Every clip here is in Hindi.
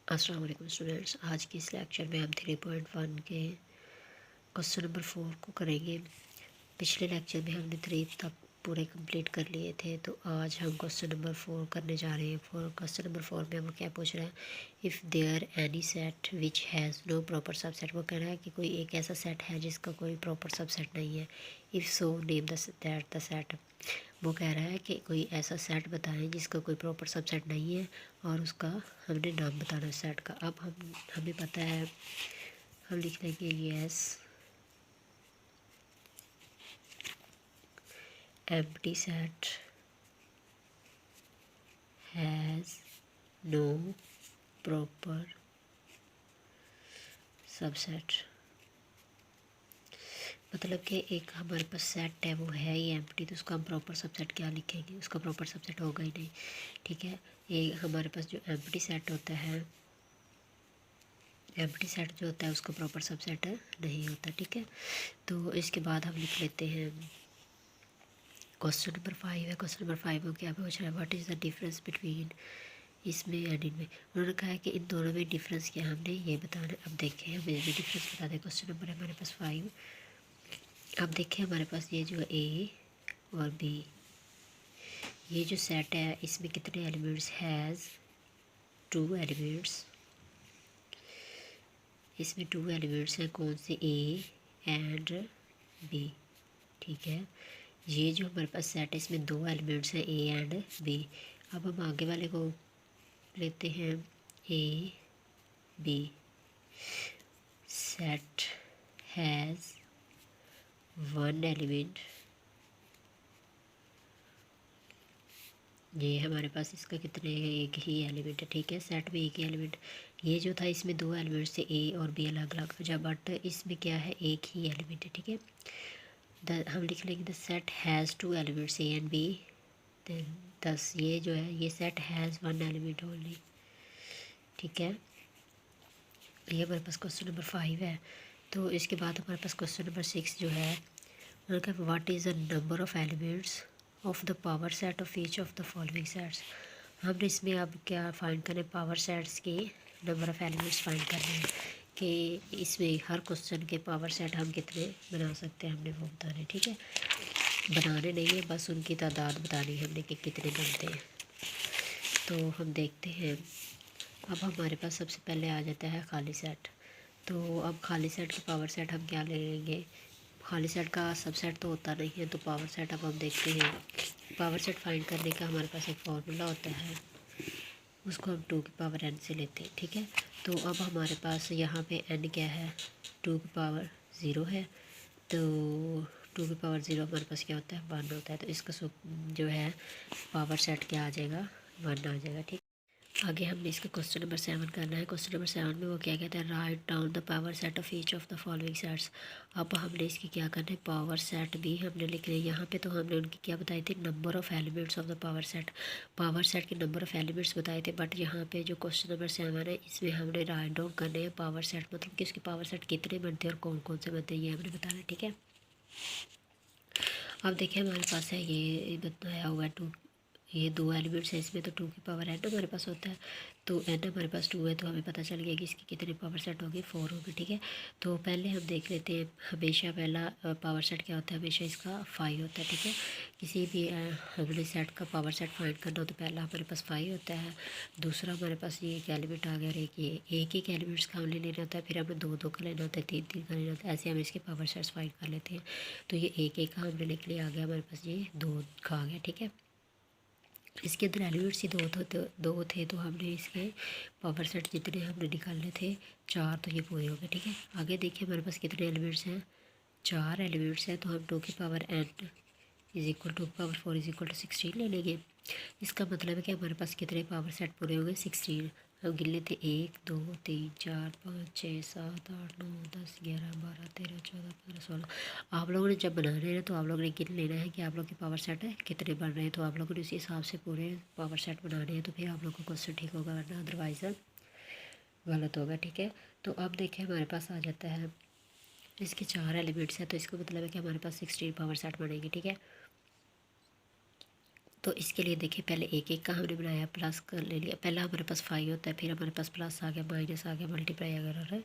अस्सलाम वालेकुम स्टूडेंट्स। आज की इस लेक्चर में हम 3.1 के क्वेश्चन नंबर 4 को करेंगे। पिछले लेक्चर में हमने 3 तक पूरे कंप्लीट कर लिए थे, तो आज हम क्वेश्चन नंबर 4 करने जा रहे हैं। क्वेश्चन नंबर 4 में हम क्या पूछ रहे हैं, if there any set which has no proper subset. वो कह रहा है कि कोई एक ऐसा सेट है जिसका कोई प्रॉपर सबसेट नहीं है। If so name the set. वो कह रहा है कि कोई ऐसा सेट बताएं जिसका कोई प्रॉपर सबसेट नहीं है और उसका हमने नाम बताना है सेट का। अब हमें पता है, हम लिख लेंगे yes empty set has no proper subset. मतलब कि एक हमारे पास सेट है, वो है ही एम्प्टी, तो उसका हम प्रॉपर सबसेट क्या लिखेंगे, उसका प्रॉपर सबसेट होगा ही नहीं। ठीक है, ये हमारे पास जो एम्प्टी सेट होता है, एम्प्टी सेट जो होता है उसका प्रॉपर सबसेट नहीं होता। ठीक है, तो इसके बाद हम लिख लेते हैं क्वेश्चन नंबर 5 है। क्वेश्चन नंबर 5 में क्या पूछ रहा है, what is the difference between इसमें एंड इनमें। उन्होंने कहा है कि इन दोनों में डिफरेंस क्या हमने ये बताना है। अब देखें, हमें भी डिफरेंस बता दें। क्वेश्चन नंबर है हमारे पास 5। अब देखें हमारे पास ये जो ए और बी, ये जो सेट है इसमें कितने एलिमेंट्स हैज़ 2 एलिमेंट्स। इसमें 2 एलिमेंट्स हैं, कौन से, ए एंड बी। ठीक है, ये जो हमारे पास सेट है इसमें 2 एलिमेंट्स हैं, ए एंड बी। अब हम आगे वाले को लेते हैं, A B set has 1 element. ये हमारे पास इसका कितने, एक ही एलिमेंट है। ठीक है, सेट में एक ही एलिमेंट। ये जो था इसमें 2 एलिमेंट्स थे, ए और बी अलग अलग, जब बट इसमें क्या है, एक ही एलिमेंट है। ठीक है, हम लिख लेंगे the set has 2 elements A and B. Then 10, ये जो है ये सेट हैज़ 1 एलिमेंट ओनली। ठीक है, ये हमारे पास क्वेश्चन नंबर 5 है। तो इसके बाद हमारे पास क्वेश्चन नंबर 6 जो है, उन्होंने कहा what is the number of elements of the power set of each of the following sets. हमने इसमें अब क्या फाइंड करें, पावर सेट्स के नंबर ऑफ़ एलिमेंट्स फाइंड करने हैं कि इसमें हर क्वेश्चन के पावर सेट हम कितने बना सकते हैं, हमने वो बताने। ठीक है, बनाने नहीं है, बस उनकी तादाद बतानी है हमने कि कितने बनते हैं। तो हम देखते हैं, अब हमारे पास सबसे पहले आ जाता है खाली सेट। तो अब खाली सेट के पावर सेट हम क्या ले लेंगे, खाली सेट का सबसेट तो होता नहीं है, तो पावर सेट अब हम देखते हैं। पावर सेट फाइंड करने का हमारे पास एक फॉर्मूला होता है, उसको हम 2 की पावर n से लेते हैं। ठीक है, तो अब हमारे पास यहाँ पे n क्या है, 2 की पावर 0 है। तो 2 की पावर 0 हमारे पास क्या होता है, 1 होता है। तो इसका जो है पावर सेट क्या आ जाएगा, 1 आ जाएगा। ठीक, आगे हमने इसका क्वेश्चन नंबर 7 करना है। क्वेश्चन नंबर 7 में वो क्या कहता है, write down the power set of each of the following sets. अब हमने इसकी क्या करना है, पावर सेट भी हमने लिख लिया। यहाँ पे तो हमने उनकी क्या बताई थी, number of elements of the power set. Power set के नंबर ऑफ़ एलिमेंट्स बताए थे, बट यहाँ पे जो क्वेश्चन नंबर 7 है इसमें हमने राइट डाउन करने हैं पावर सेट, मतलब कि उसके पावर सेट कितने बनते हैं और कौन कौन से बनते हैं, ये हमने बताना है। ठीक है, अब देखिए हमारे पास है ये बताया हुआ है 2, ये 2 एलिमेंट्स है इसमें, तो 2 की पावर n हमारे पास होता है। तो n हमारे पास 2 है, तो हमें पता चल गया कि इसकी कितनी पावर सेट होगी, 4 होगी। ठीक है, तो पहले हम देख लेते हैं, हमेशा पहला पावर सेट क्या होता है, हमेशा इसका 5 होता है। ठीक है, किसी भी हमने सेट का पावर सेट फाइंड करना हो तो पहला हमारे पास 5 होता है। दूसरा हमारे पास ये एक एलिमेंट आ गया, और एक एलिमेंट्स का हमने लेना होता है, फिर हमें 2 का लेना होता है, 3 का लेना होता है, ऐसे हम इसके पावर सेट्स फाइंड कर लेते हैं। तो ये एक का हमने लिख लिया, आ गया हमारे पास ये 2 का आ गया। ठीक है, इसके अंदर एलिमेंट्स ही 2 थे, तो हमने इसके पावर सेट जितने हमने निकालने थे 4, तो ये पूरे हो गए। ठीक है, आगे देखिए हमारे पास कितने एलिमेंट्स हैं, 4 एलिमेंट्स हैं, तो हम 2 की power n is equal to power 4 is equal to 16 ले लेंगे। इसका मतलब है कि हमारे पास कितने पावर सेट पूरे हो गए, 16। हम गिन लेते 1 2 3 4 5 6 7 8 9 10 11 12 13 14 15 16। आप लोगों ने जब बनाना है ना, तो आप लोगों ने गिन लेना है कि आप लोग के पावर सेट है कितने बन रहे हैं, तो आप लोगों ने उसी हिसाब से पूरे पावर सेट बनाने हैं, तो फिर आप लोग का क्वेश्चन ठीक होगा, वरना अदरवाइज़ गलत होगा। ठीक है, तो अब देखें हमारे पास आ जाता है, इसके 4 एलिमेंट्स हैं, तो इसका मतलब है कि हमारे पास 16 पावर सेट बनेंगे। ठीक है, तो इसके लिए देखिए पहले एक एक का हमने बनाया, प्लस कर ले लिया। पहला हमारे पास 5 होता है, फिर हमारे पास प्लस आ गया, माइनस आ गया, मल्टीप्लाई अगर और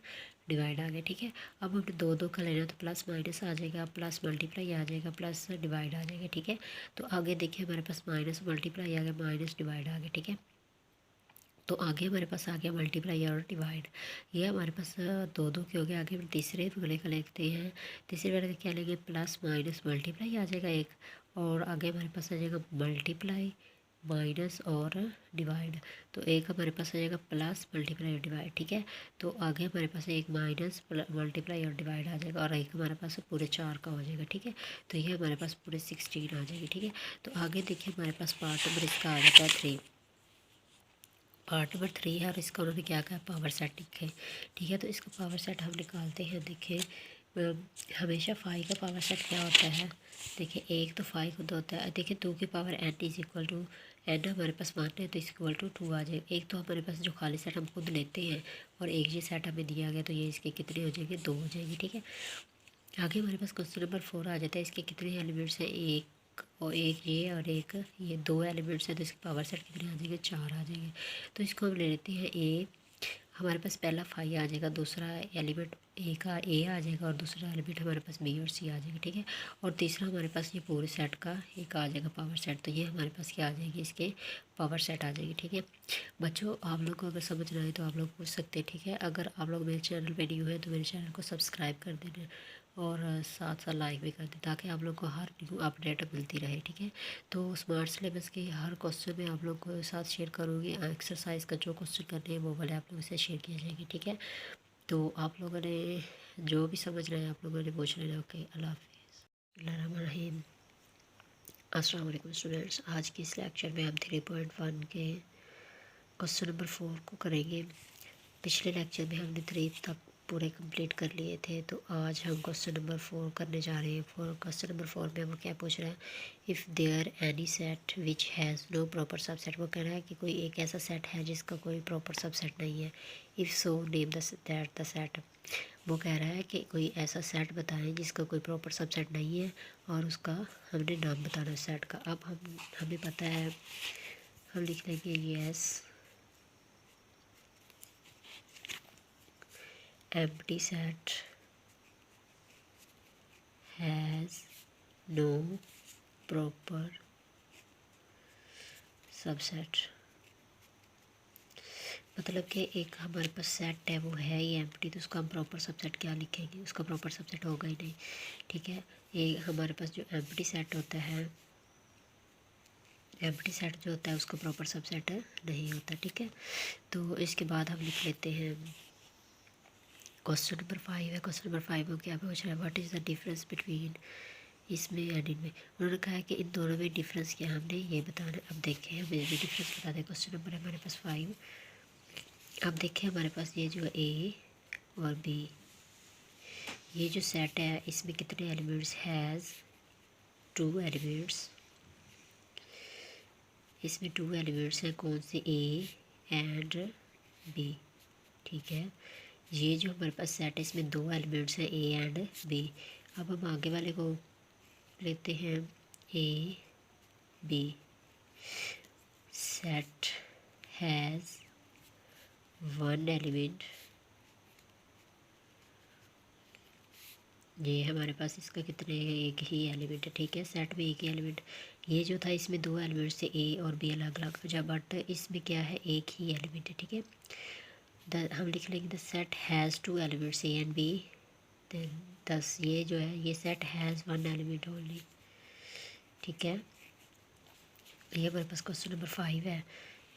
डिवाइड आ गया, ठीक है। अब हमने दो दो का लेना तो प्लस माइनस आ जाएगा, प्लस मल्टीप्लाई आ जाएगा, प्लस डिवाइड आ जाएगा, ठीक है। तो आगे देखिए हमारे पास माइनस मल्टीप्लाई आ गया, माइनस डिवाइड आ गया, ठीक है। तो आगे हमारे पास आ गया मल्टीप्लाई और डिवाइड। ये हमारे पास दो दो के हो गए। आगे हम तीसरे वाले का लेते हैं। तीसरे वाले का क्या लेंगे, प्लस माइनस मल्टीप्लाई आ जाएगा एक, और आगे हमारे पास आ जाएगा मल्टीप्लाई माइनस और डिवाइड। तो एक हमारे पास आ जाएगा प्लस मल्टीप्लाई और डिवाइड, ठीक है। तो आगे हमारे पास एक माइनस मल्टीप्लाई और डिवाइड आ जाएगा, और एक हमारे पास पूरे 4 का हो जाएगा, ठीक है। तो ये हमारे पास पूरे 16 आ जाएगी, ठीक है। तो आगे देखिए हमारे पास पार्ट नंबर इसका आ जाता है 3। पार्ट नंबर 3 है और इसका उन्होंने क्या कहा, पावर सेट लिखे, ठीक है। तो इसका पावर सेट हम निकालते हैं। देखिए हमेशा 5 का पावर सेट क्या होता है, देखिए एक तो 5 खुद होता है। देखिए 2 की power n is equal to n हमारे पास 1 है तो इक्वल टू 2 आ जाएगा। एक तो हमारे पास जो खाली सेट हम खुद लेते हैं और एक ये सेट हमें दिया गया, तो ये इसके कितने हो जाएंगे, 2 हो जाएंगे, ठीक है। आगे हमारे पास क्वेश्चन नंबर 4 आ जाता है। इसके कितने एलिमेंट्स हैं, एक और एक ये और एक ये, 2 एलिमेंट्स हैं, तो इसके पावर सेट कितने आ जाएंगे, 4 आ जाएंगे। तो इसको हम ले लेते हैं ए। हमारे पास पहला 5 आ जाएगा, दूसरा एलिमेंट ए आ जाएगा, और दूसरा एलिमेंट हमारे पास बी और सी आ जाएगा, ठीक है। और तीसरा हमारे पास ये पूरे सेट का एक आ जाएगा पावर सेट। तो ये हमारे पास क्या आ जाएगी, इसके पावर सेट आ जाएगी, ठीक है। बच्चों आप लोग को अगर समझना है तो आप लोग पूछ सकते हैं, ठीक है। अगर आप लोग मेरे चैनल पे न्यू है तो मेरे चैनल को सब्सक्राइब कर देना, और साथ साथ लाइक भी कर दें, ताकि आप लोग को हर न्यू अपडेट मिलती रहे, ठीक है। तो स्मार्ट सिलेबस के हर क्वेश्चन में आप लोग को साथ शेयर करूँगी। एक्सरसाइज का जो क्वेश्चन करने हैं वो वाले आप लोगों से शेयर किए जाएंगे, ठीक है। तो आप लोगों ने जो भी समझ रहे हैं आप लोगों ने पूछ लेना। ओके, अल्लाह हाफिज़। अस्सलाम वालेकुम स्टूडेंट्स। आज की इस लेक्चर में हम 3.1 के क्वेश्चन नंबर 4 को करेंगे। पिछले लेक्चर में हमने 3 तक पूरे कंप्लीट कर लिए थे, तो आज हम क्वेश्चन नंबर 4 करने जा रहे हैं। क्वेश्चन नंबर 4 में हम क्या पूछ रहे हैं, if there any set which has no proper subset. वो कह रहा है कि कोई एक ऐसा सेट है जिसका कोई प्रॉपर सबसेट नहीं है। If so name the set. वो कह रहा है कि कोई ऐसा सेट बताएं जिसका कोई प्रॉपर सबसेट नहीं है, और उसका हमने नाम बताना है सेट का। अब हमें पता है, हम लिख लेंगे yes empty set has no proper subset। मतलब कि एक हमारे पास सेट है वो है ही एम्प्टी, तो उसका हम प्रॉपर सबसेट क्या लिखेंगे, उसका प्रॉपर सबसेट होगा ही नहीं, ठीक है। ये हमारे पास जो एम्प्टी सेट होता है, एम्प्टी सेट जो होता है उसका प्रॉपर सबसेट नहीं होता, ठीक है। तो इसके बाद हम लिख लेते हैं क्वेश्चन नंबर 5 है। क्वेश्चन नंबर 5 में क्या पूछ रहा है, what is the difference between इसमें एंड इनमें। उन्होंने कहा है कि इन दोनों में डिफरेंस क्या हमने ये बताना है। अब देखें हमें भी डिफरेंस बता दें। क्वेश्चन नंबर है हमारे पास 5। अब देखें हमारे पास ये जो ए और बी, ये जो सेट है इसमें कितने एलिमेंट्स हैज़ 2 एलिमेंट्स। इसमें 2 एलिमेंट्स हैं, कौन से, ए एंड बी, ठीक है। ये जो हमारे पास सेट है इसमें 2 एलिमेंट्स हैं, ए एंड बी। अब हम आगे वाले को लेते हैं, A B set has 1 element. ये हमारे पास इसका कितने, एक ही एलिमेंट है, ठीक है। सेट में एक ही एलिमेंट। ये जो था इसमें 2 एलिमेंट्स थे, ए और बी अलग अलग, जब बट इसमें क्या है, एक ही एलिमेंट है, ठीक है। हम लिख लेंगे the set has 2 elements A and B. Then 10, ये जो है ये सेट हैज़ 1 एलिमेंट ओनली, ठीक है। ये हमारे पास क्वेश्चन नंबर 5 है।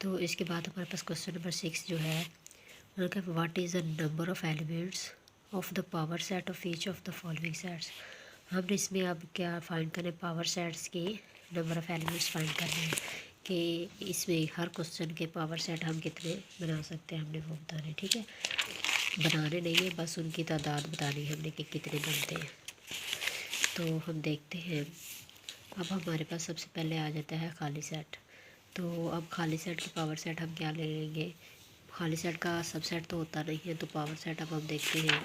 तो इसके बाद हमारे पास क्वेश्चन नंबर 6 जो है, उन्होंने कहा what is the number of elements of the power set of each of the following sets. हमने इसमें अब क्या फाइंड करें, पावर सेट्स के नंबर ऑफ़ एलिमेंट्स फाइंड करने हैं, कि इसमें हर क्वेश्चन के पावर सेट हम कितने बना सकते हैं, हमने वो बताना है, ठीक है। बनाने नहीं है, बस उनकी तादाद बतानी है हमने कि कितने बनते हैं। तो हम देखते हैं। अब हमारे पास सबसे पहले आ जाता है खाली सेट। तो अब खाली सेट के पावर सेट हम क्या ले लेंगे, खाली सेट का सबसेट तो होता नहीं है, तो पावर सेट अब हम देखते हैं।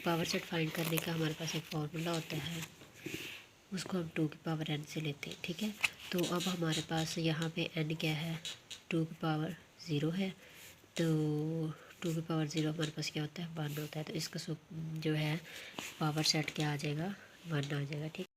पावर सेट फाइंड करने का हमारे पास एक फॉर्मूला होता है, उसको हम 2 की पावर n से लेते हैं, ठीक है। तो अब हमारे पास यहाँ पे n क्या है, 2 की पावर 0 है। तो 2 की पावर 0 हमारे पास क्या होता है, 1 होता है। तो इसका जो है पावर सेट क्या आ जाएगा, 1 आ जाएगा, ठीक।